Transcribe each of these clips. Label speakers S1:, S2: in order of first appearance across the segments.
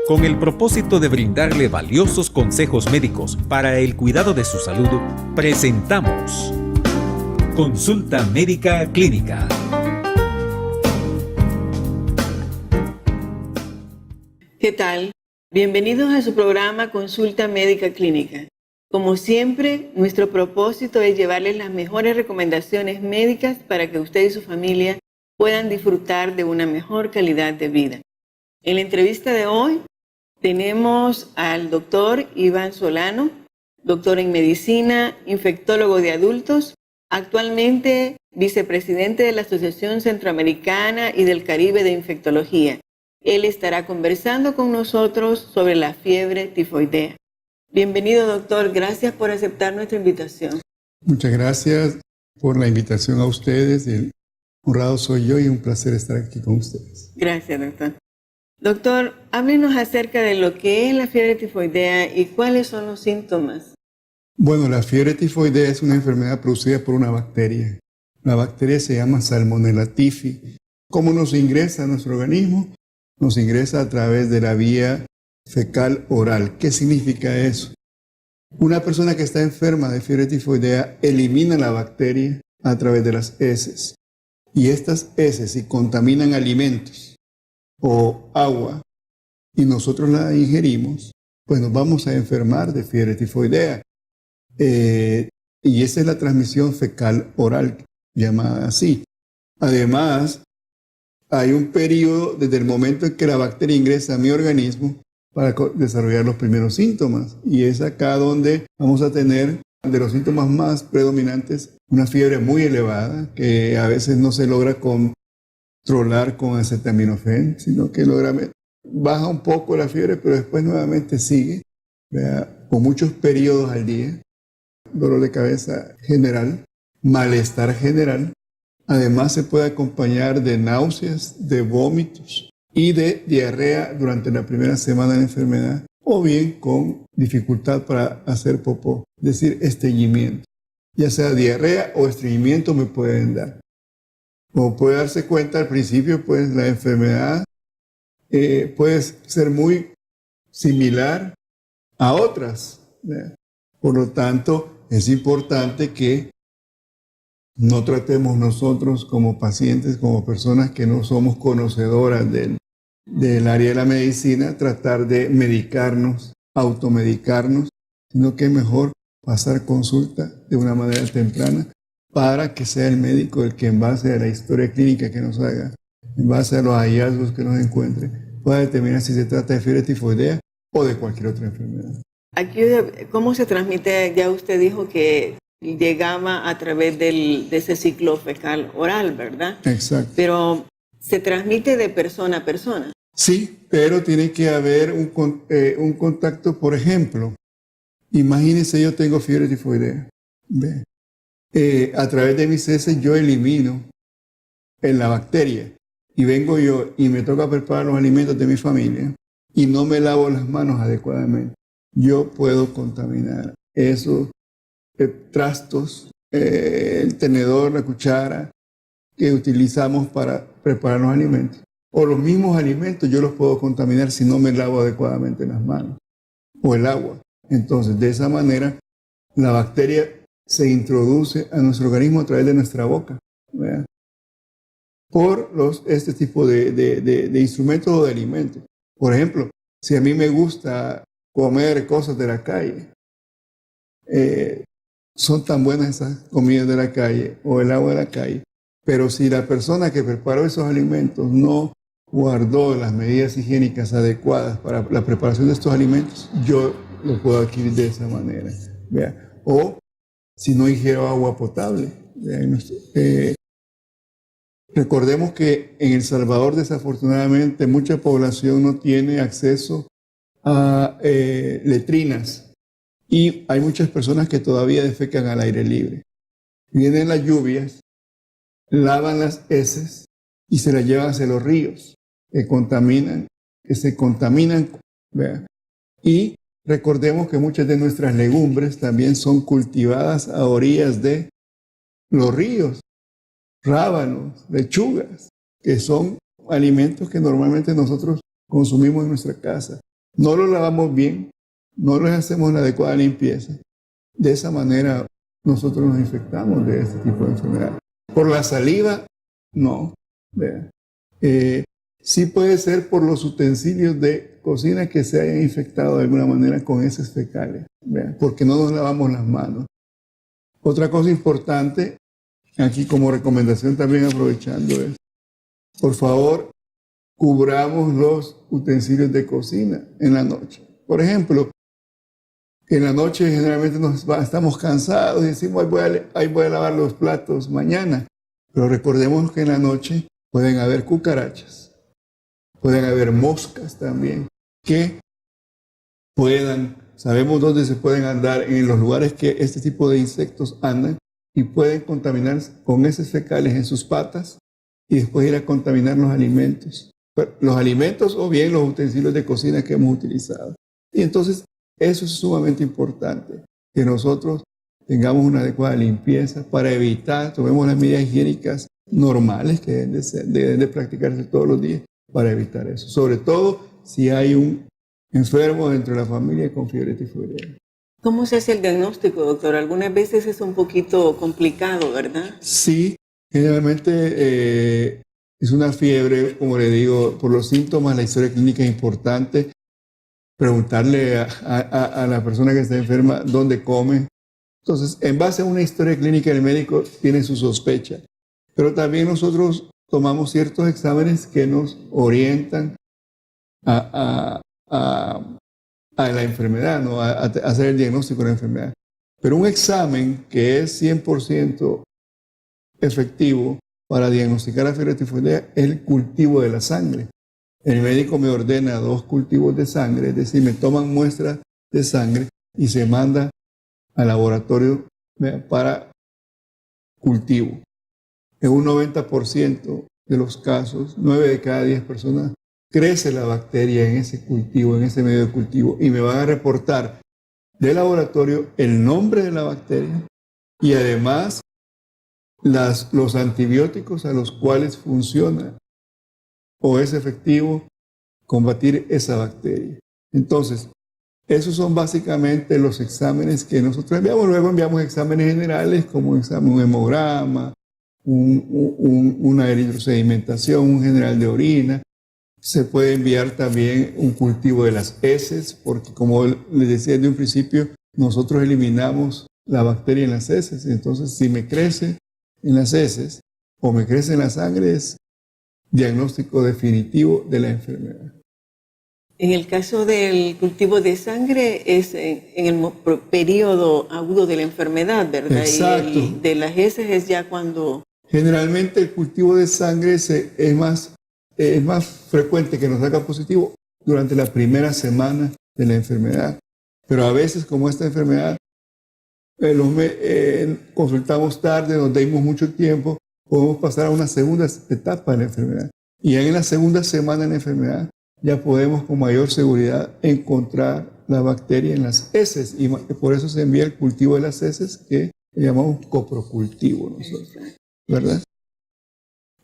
S1: Con el propósito de brindarle valiosos consejos médicos para el cuidado de su salud, presentamos Consulta Médica Clínica.
S2: ¿Qué tal? Bienvenidos a su programa Consulta Médica Clínica. Como siempre, nuestro propósito es llevarles las mejores recomendaciones médicas para que usted y su familia puedan disfrutar de una mejor calidad de vida. En la entrevista de hoy tenemos al doctor Iván Solano, doctor en medicina, infectólogo de adultos, actualmente vicepresidente de la Asociación Centroamericana y del Caribe de Infectología. Él estará conversando con nosotros sobre la fiebre tifoidea. Bienvenido, doctor. Gracias por aceptar nuestra invitación.
S3: Muchas gracias por la invitación a ustedes. El honrado soy yo y un placer estar aquí con ustedes.
S2: Gracias, doctor. Doctor, háblenos acerca de lo que es la fiebre tifoidea y cuáles son los síntomas.
S3: Bueno, la fiebre tifoidea es una enfermedad producida por una bacteria. La bacteria se llama Salmonella typhi. ¿Cómo nos ingresa a nuestro organismo? Nos ingresa a través de la vía fecal oral. ¿Qué significa eso? Una persona que está enferma de fiebre tifoidea elimina la bacteria a través de las heces. Y estas heces, si contaminan alimentos o agua y nosotros la ingerimos, pues nos vamos a enfermar de fiebre tifoidea. Y esa es la transmisión fecal oral, llamada así. Además, hay un periodo desde el momento en que la bacteria ingresa a mi organismo para desarrollar los primeros síntomas. Y es acá donde vamos a tener, de los síntomas más predominantes, una fiebre muy elevada, que a veces no se logra controlar con acetaminofén, sino que baja un poco la fiebre, pero después nuevamente sigue, con muchos periodos al día, dolor de cabeza general, malestar general. Además se puede acompañar de náuseas, de vómitos y de diarrea durante la primera semana de la enfermedad, o bien con dificultad para hacer popó, es decir, estreñimiento. Ya sea diarrea o estreñimiento me pueden dar. Como puede darse cuenta al principio, pues la enfermedad puede ser muy similar a otras, ¿verdad? Por lo tanto, es importante que no tratemos nosotros como pacientes, como personas que no somos conocedoras del área de la medicina, tratar de medicarnos, automedicarnos, sino que es mejor pasar consulta de una manera temprana para que sea el médico el que, en base a la historia clínica que nos haga, en base a los hallazgos que nos encuentre, pueda determinar si se trata de fiebre tifoidea o de cualquier otra enfermedad.
S2: Aquí, ¿cómo se transmite? Ya usted dijo que llegaba a través de ese ciclo fecal oral, ¿verdad?
S3: Exacto.
S2: Pero se transmite de persona a persona.
S3: Sí, pero tiene que haber un contacto. Por ejemplo, imagínense, yo tengo fiebre tifoidea. ¿Ve? A través de mis heces yo elimino la bacteria y vengo yo y me toca preparar los alimentos de mi familia y no me lavo las manos adecuadamente. Yo puedo contaminar esos trastos, el tenedor, la cuchara que utilizamos para preparar los alimentos. O los mismos alimentos yo los puedo contaminar si no me lavo adecuadamente las manos o el agua. Entonces, de esa manera, la bacteria se introduce a nuestro organismo a través de nuestra boca, ¿verdad? Por este tipo de instrumentos o de alimentos. Por ejemplo, si a mí me gusta comer cosas de la calle, son tan buenas esas comidas de la calle o el agua de la calle, pero si la persona que preparó esos alimentos no guardó las medidas higiénicas adecuadas para la preparación de estos alimentos, yo lo puedo adquirir de esa manera, ¿vea? O si no ingiero agua potable. Recordemos que en El Salvador, desafortunadamente, mucha población no tiene acceso a letrinas y hay muchas personas que todavía defecan al aire libre. Vienen las lluvias, lavan las heces y se las llevan hacia los ríos que se contaminan, ¿verdad? Y recordemos que muchas de nuestras legumbres también son cultivadas a orillas de los ríos, rábanos, lechugas, que son alimentos que normalmente nosotros consumimos en nuestra casa. no los lavamos bien, no les hacemos la adecuada limpieza, de esa manera nosotros nos infectamos de este tipo de enfermedad. Por la saliva, no. Vean. Sí puede ser por los utensilios de cocina que se hayan infectado de alguna manera con heces fecales, vean, porque no nos lavamos las manos. Otra cosa importante, aquí como recomendación también aprovechando es, por favor, cubramos los utensilios de cocina en la noche. Por ejemplo, en la noche generalmente estamos cansados y decimos, ahí voy a lavar los platos mañana. Pero recordemos que en la noche pueden haber cucarachas, pueden haber moscas también, que sabemos dónde se pueden andar en los lugares que este tipo de insectos andan y pueden contaminar con heces fecales en sus patas y después ir a contaminar los alimentos. Los alimentos o bien los utensilios de cocina que hemos utilizado. Y entonces eso es sumamente importante, que nosotros tengamos una adecuada limpieza para evitar, tomemos las medidas higiénicas normales que deben de practicarse todos los días para evitar eso. Sobre todo si hay un enfermo dentro de la familia con fiebre tifoidea.
S2: ¿Cómo se hace el diagnóstico, doctor? Algunas veces es un poquito complicado, ¿verdad?
S3: Sí, generalmente es una fiebre, como le digo, por los síntomas, la historia clínica es importante. Preguntarle a la persona que está enferma dónde come. Entonces, en base a una historia clínica, el médico tiene su sospecha. Pero también nosotros tomamos ciertos exámenes que nos orientan a la enfermedad, ¿no? a hacer el diagnóstico de la enfermedad. Pero un examen que es 100% efectivo para diagnosticar la fiebre tifoidea es el cultivo de la sangre. El médico me ordena 2 cultivos de sangre, es decir, me toman muestras de sangre y se manda al laboratorio para cultivo. En un 90% de los casos, 9 de cada 10 personas, crece la bacteria en ese cultivo, en ese medio de cultivo, y me van a reportar del laboratorio el nombre de la bacteria y además los antibióticos a los cuales funciona o es efectivo combatir esa bacteria. Entonces, esos son básicamente los exámenes que nosotros enviamos. Luego enviamos exámenes generales como un hemograma, una eritrosedimentación, un general de orina. Se puede enviar también un cultivo de las heces, porque como les decía desde un principio, nosotros eliminamos la bacteria en las heces. Entonces, si me crece en las heces o me crece en la sangre, es diagnóstico definitivo de la enfermedad.
S2: En el caso del cultivo de sangre es en el periodo agudo de la enfermedad, ¿verdad?
S3: Exacto.
S2: Y el de las heces es ya cuando...
S3: Generalmente el cultivo de sangre es más frecuente que nos salga positivo durante la primera semana de la enfermedad. Pero a veces, como esta enfermedad, consultamos tarde, nos dimos mucho tiempo, podemos pasar a una segunda etapa de la enfermedad. Y ya en la segunda semana de la enfermedad ya podemos con mayor seguridad encontrar la bacteria en las heces. Y por eso se envía el cultivo de las heces, que le llamamos coprocultivo nosotros, ¿verdad?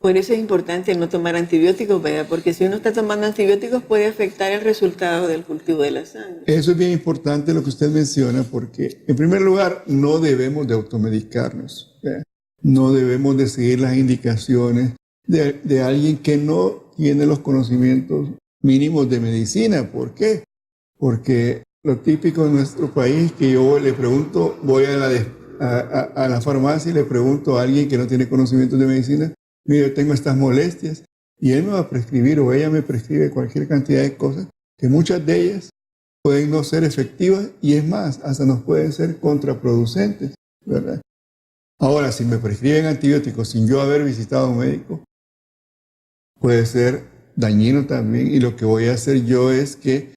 S2: Por eso es importante no tomar antibióticos, ¿verdad? Porque si uno está tomando antibióticos puede afectar el resultado del cultivo de la sangre.
S3: Eso es bien importante lo que usted menciona, porque en primer lugar no debemos de automedicarnos, ¿verdad? No debemos de seguir las indicaciones de alguien que no tiene los conocimientos mínimos de medicina. ¿Por qué? Porque lo típico en nuestro país, que yo le pregunto, voy a la farmacia y le pregunto a alguien que no tiene conocimientos de medicina, mire, yo tengo estas molestias, y él me va a prescribir o ella me prescribe cualquier cantidad de cosas, que muchas de ellas pueden no ser efectivas y es más, hasta nos pueden ser contraproducentes, ¿verdad? Ahora, si me prescriben antibióticos sin yo haber visitado a un médico, puede ser dañino también, y lo que voy a hacer yo es que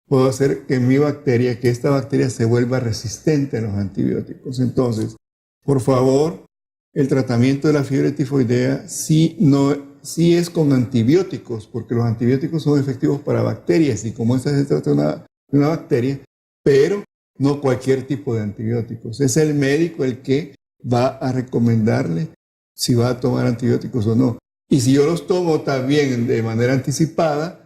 S3: puedo hacer que esta bacteria se vuelva resistente a los antibióticos. Entonces, por favor, el tratamiento de la fiebre tifoidea sí es con antibióticos, porque los antibióticos son efectivos para bacterias, y como esta se trata de una bacteria, pero no cualquier tipo de antibióticos. Es el médico el que va a recomendarle si va a tomar antibióticos o no. Y si yo los tomo también de manera anticipada,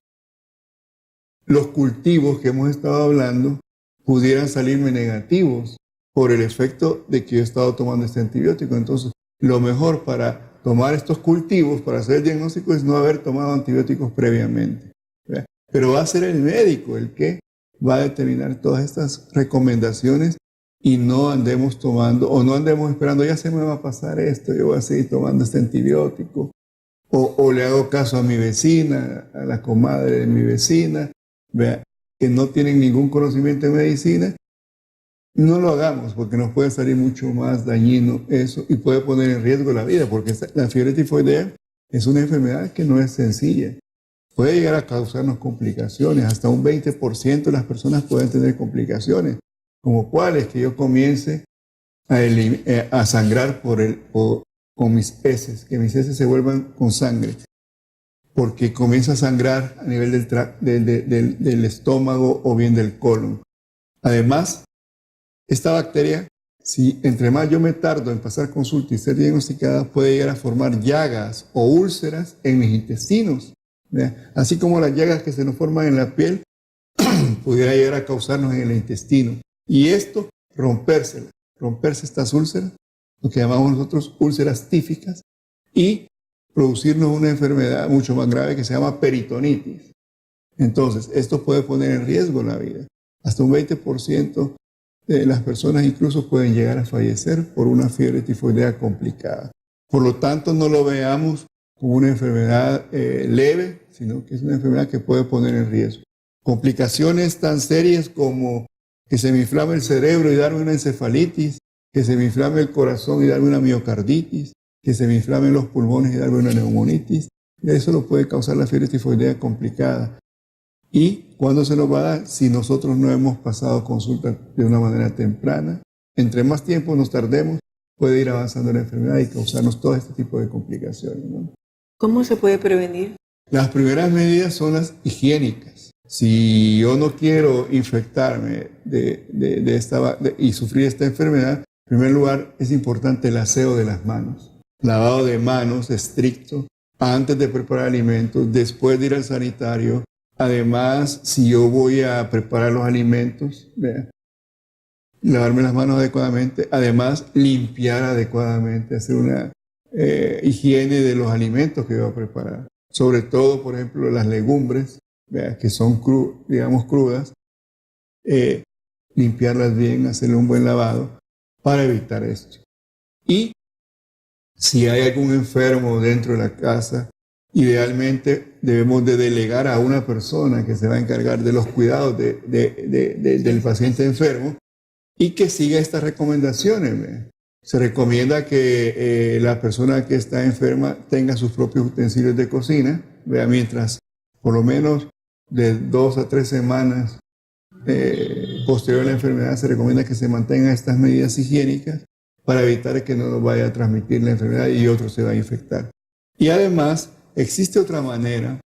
S3: los cultivos que hemos estado hablando pudieran salirme negativos por el efecto de que yo he estado tomando este antibiótico. Entonces, lo mejor para tomar estos cultivos, para hacer el diagnóstico, es no haber tomado antibióticos previamente, ¿verdad? Pero va a ser el médico el que va a determinar todas estas recomendaciones y no andemos tomando o no andemos esperando, ya se me va a pasar esto, yo voy a seguir tomando este antibiótico. O le hago caso a mi vecina, a la comadre de mi vecina, ¿verdad?, que no tienen ningún conocimiento de medicina. No lo hagamos porque nos puede salir mucho más dañino eso y puede poner en riesgo la vida, porque la fiebre tifoidea es una enfermedad que no es sencilla. Puede llegar a causarnos complicaciones, hasta un 20% de las personas pueden tener complicaciones, como cuáles, que yo comience a sangrar con mis heces, que mis heces se vuelvan con sangre, porque comienza a sangrar a nivel del estómago o bien del colon. Además, esta bacteria, si entre más yo me tardo en pasar consulta y ser diagnosticada, puede llegar a formar llagas o úlceras en mis intestinos, ¿verdad? Así como las llagas que se nos forman en la piel, pudiera llegar a causarnos en el intestino. Y esto, romperse estas úlceras, lo que llamamos nosotros úlceras tíficas, y producirnos una enfermedad mucho más grave que se llama peritonitis. Entonces, esto puede poner en riesgo la vida. Hasta un 20% de las personas incluso pueden llegar a fallecer por una fiebre tifoidea complicada. Por lo tanto, no lo veamos como una enfermedad leve, sino que es una enfermedad que puede poner en riesgo. Complicaciones tan serias como que se me inflame el cerebro y darme una encefalitis, que se me inflame el corazón y darme una miocarditis, que se me inflamen los pulmones y darme una neumonitis. Eso lo puede causar la fiebre tifoidea complicada. ¿Y cuándo se nos va a dar? Si nosotros no hemos pasado consulta de una manera temprana. Entre más tiempo nos tardemos, puede ir avanzando la enfermedad y causarnos todo este tipo de complicaciones, ¿no?
S2: ¿Cómo se puede prevenir?
S3: Las primeras medidas son las higiénicas. Si yo no quiero infectarme y sufrir esta enfermedad, en primer lugar es importante el aseo de las manos. Lavado de manos estricto antes de preparar alimentos, después de ir al sanitario. Además, si yo voy a preparar los alimentos, lavarme las manos adecuadamente. Además, limpiar adecuadamente, hacer una higiene de los alimentos que voy a preparar. Sobre todo, por ejemplo, las legumbres, que son crudas, limpiarlas bien, hacerle un buen lavado para evitar esto. Y si hay algún enfermo dentro de la casa, idealmente debemos de delegar a una persona que se va a encargar de los cuidados del paciente enfermo y que siga estas recomendaciones. Se recomienda que la persona que está enferma tenga sus propios utensilios de cocina, mientras por lo menos de 2 a 3 semanas posterior a la enfermedad se recomienda que se mantengan estas medidas higiénicas para evitar que no nos vaya a transmitir la enfermedad y otro se va a infectar. Y además, existe otra manera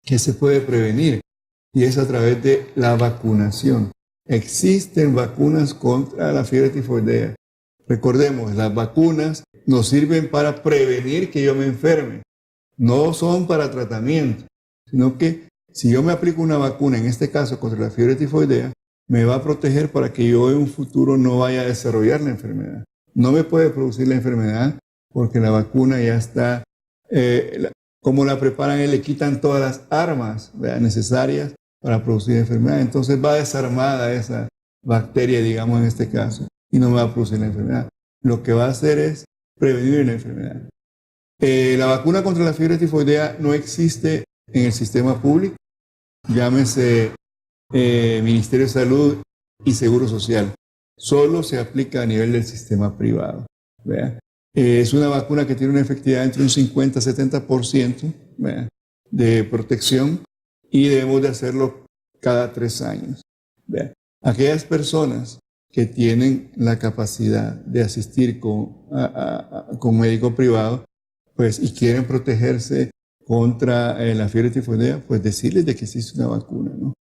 S3: que se puede prevenir y es a través de la vacunación. Existen vacunas contra la fiebre tifoidea. Recordemos, las vacunas nos sirven para prevenir que yo me enferme. No son para tratamiento, sino que si yo me aplico una vacuna, en este caso contra la fiebre tifoidea, me va a proteger para que yo en un futuro no vaya a desarrollar la enfermedad. No me puede producir la enfermedad porque la vacuna ya está, como la preparan, le quitan todas las armas necesarias para producir enfermedad. Entonces va desarmada esa bacteria, digamos en este caso, y no me va a producir la enfermedad. Lo que va a hacer es prevenir la enfermedad. La vacuna contra la fiebre tifoidea no existe en el sistema público, llámese Ministerio de Salud y Seguro Social. Solo se aplica a nivel del sistema privado. Es una vacuna que tiene una efectividad entre un 50 y 70% de protección y debemos de hacerlo cada 3 años. Aquellas personas que tienen la capacidad de asistir con médico privado, pues, y quieren protegerse contra la fiebre tifoidea, pues decirles de que existe una vacuna, ¿no?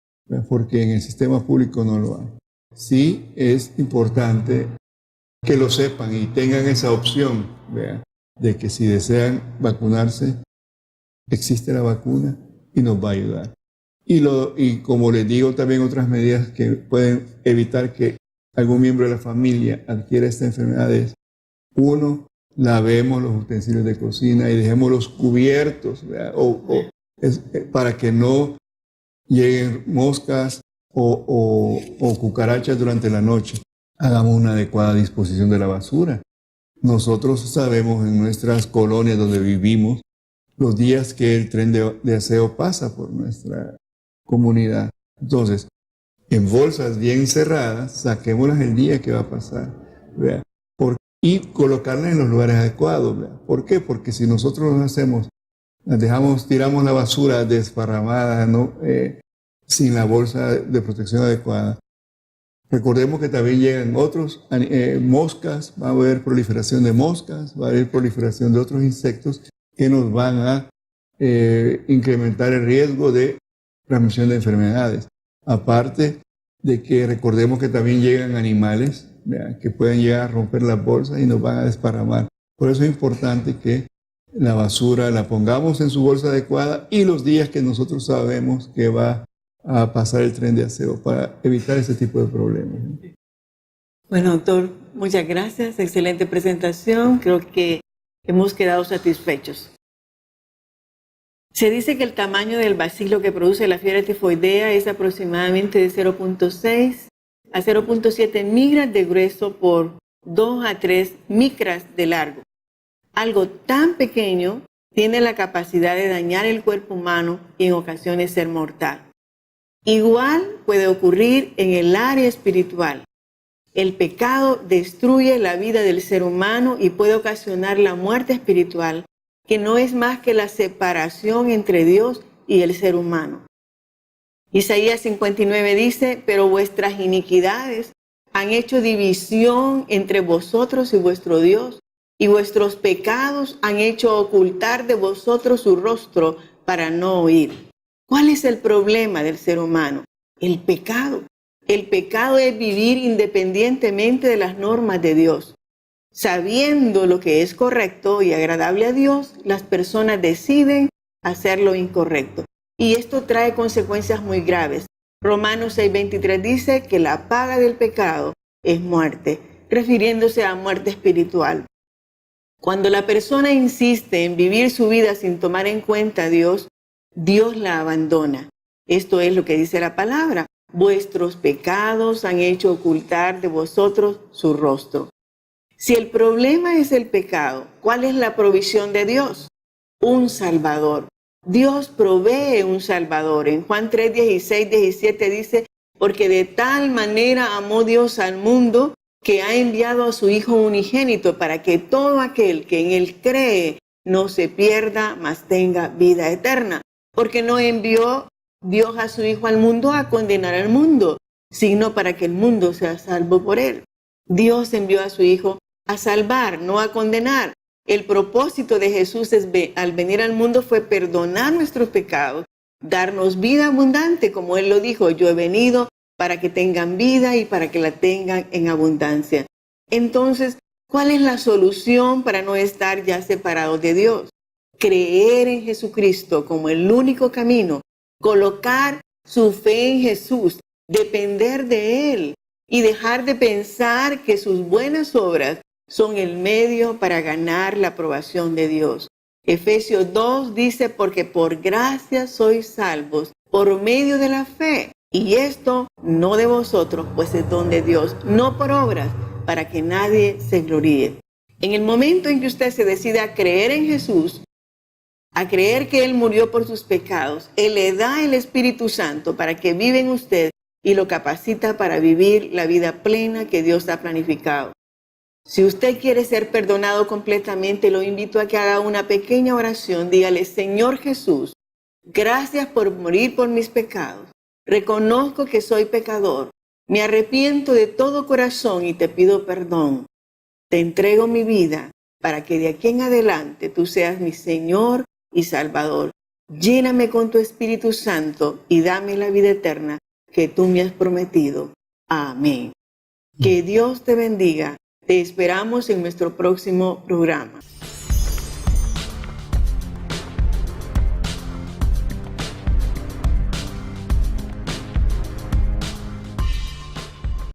S3: Porque en el sistema público no lo hay. Sí es importante que lo sepan y tengan esa opción, de que si desean vacunarse, existe la vacuna y nos va a ayudar. Y como les digo, también otras medidas que pueden evitar que algún miembro de la familia adquiera esta enfermedad es: 1, lavemos los utensilios de cocina y dejémoslos cubiertos, para que no lleguen moscas o cucarachas durante la noche. Hagamos una adecuada disposición de la basura. Nosotros sabemos en nuestras colonias donde vivimos los días que el tren de aseo pasa por nuestra comunidad. Entonces, en bolsas bien cerradas, saquémoslas el día que va a pasar, ¿vea? Y colocarlas en los lugares adecuados, ¿vea? ¿Por qué? Porque si nosotros lo hacemos, tiramos la basura desparramada, ¿no? Sin la bolsa de protección adecuada. Recordemos que también llegan otros moscas, va a haber proliferación de moscas, va a haber proliferación de otros insectos que nos van a incrementar el riesgo de transmisión de enfermedades. Aparte de que recordemos que también llegan animales, ¿verdad?, que pueden llegar a romper las bolsas y nos van a desparramar. Por eso es importante que la basura la pongamos en su bolsa adecuada y los días que nosotros sabemos que va a pasar el tren de aseo para evitar ese tipo de problemas.
S2: Bueno, doctor, muchas gracias. Excelente presentación. Creo que hemos quedado satisfechos. Se dice que el tamaño del bacilo que produce la fiebre tifoidea es aproximadamente de 0.6 a 0.7 micras de grueso por 2 a 3 micras de largo. Algo tan pequeño tiene la capacidad de dañar el cuerpo humano y en ocasiones ser mortal. Igual puede ocurrir en el área espiritual. El pecado destruye la vida del ser humano y puede ocasionar la muerte espiritual, que no es más que la separación entre Dios y el ser humano. Isaías 59 dice: pero vuestras iniquidades han hecho división entre vosotros y vuestro Dios, y vuestros pecados han hecho ocultar de vosotros su rostro para no oír. ¿Cuál es el problema del ser humano? El pecado. El pecado es vivir independientemente de las normas de Dios. Sabiendo lo que es correcto y agradable a Dios, las personas deciden hacer lo incorrecto. Y esto trae consecuencias muy graves. Romanos 6:23 dice que la paga del pecado es muerte, refiriéndose a muerte espiritual. Cuando la persona insiste en vivir su vida sin tomar en cuenta a Dios, Dios la abandona. Esto es lo que dice la palabra: vuestros pecados han hecho ocultar de vosotros su rostro. Si el problema es el pecado, ¿cuál es la provisión de Dios? Un Salvador. Dios provee un Salvador. En Juan 3:16, 17 dice: porque de tal manera amó Dios al mundo que ha enviado a su Hijo unigénito para que todo aquel que en Él cree no se pierda, mas tenga vida eterna. Porque no envió Dios a su Hijo al mundo a condenar al mundo, sino para que el mundo sea salvo por Él. Dios envió a su Hijo a salvar, no a condenar. El propósito de Jesús al venir al mundo fue perdonar nuestros pecados, darnos vida abundante, como Él lo dijo: yo he venido para que tengan vida y para que la tengan en abundancia. Entonces, ¿cuál es la solución para no estar ya separados de Dios? Creer en Jesucristo como el único camino, colocar su fe en Jesús, depender de Él y dejar de pensar que sus buenas obras son el medio para ganar la aprobación de Dios. Efesios 2 dice: porque por gracia sois salvos por medio de la fe, y esto no de vosotros, pues es don de Dios, no por obras, para que nadie se gloríe. En el momento en que usted se decide a creer en Jesús, a creer que Él murió por sus pecados, Él le da el Espíritu Santo para que viva en usted y lo capacita para vivir la vida plena que Dios ha planificado. Si usted quiere ser perdonado completamente, lo invito a que haga una pequeña oración. Dígale: Señor Jesús, gracias por morir por mis pecados. Reconozco que soy pecador. Me arrepiento de todo corazón y te pido perdón. Te entrego mi vida para que de aquí en adelante tú seas mi Señor y Salvador. Lléname con tu Espíritu Santo y dame la vida eterna que tú me has prometido. Amén. Que Dios te bendiga. Te esperamos en nuestro próximo programa.